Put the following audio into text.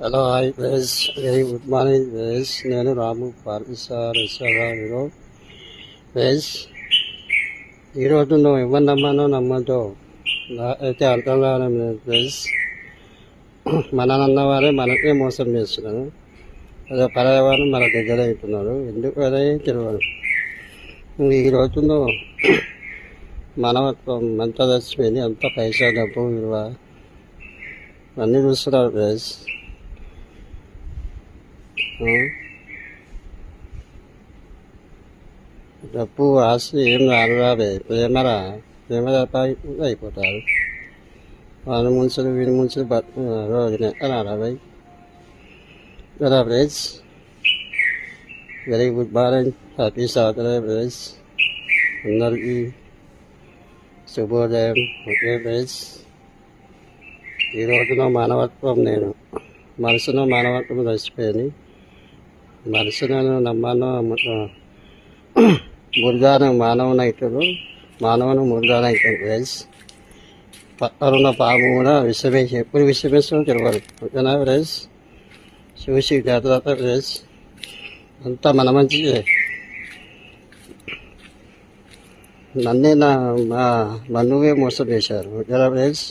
Hello hi friends, very good morning friends. నేను రాము పార్టీసారు friends. ఈరోజు నువ్వు ఎవరు నమ్మానో నమ్మతో అయితే అర్థం కావడం లేదు ఫ్రెండ్స్. మననన్నవారే మనకే మోసం చేస్తున్నారు. అదే పర్యావరణం మన దగ్గర అవుతున్నారు. ఎందుకు అదే తెలియదు. ఈ రోజుల్లో మానవత్వం ఎంత చచ్చిపోయింది, అంత పైసా డబ్బు విలువ అన్నీ చూస్తున్నారు ఫ్రెండ్స్. డబ్బు ఆస్తి ఏం రాదే, ప్రేమ అయిపోతారు. వాళ్ళు ముంచులు వీళ్ళు ముంచులు రోజునే రాబాయి కదా friends. Very good morning, happy Saturday friends. అందరికీ శుభోదయం. ఓకే ఫ్రెండ్స్, ఈ రోజున మానవత్వం మనసులో మానవత్వం చచ్చిపోయింది. మనసును నమ్మాను మురుగాను మానవునైతుడు, మానవును మురుగానైతాడు ఫ్రెండ్స్. పక్కనున్న పాము కూడా విషమేసి ఎప్పుడు విషమేస్తుందో తెలియదు. ఓకేనా ఫ్రెండ్స్, చూసి జాగ్రత్త ఫ్రెండ్స్. అంతా మన మంచిగా. నన్నే మా నువ్వే మోసం చేశారు. ఓకేనా ఫ్రెండ్స్.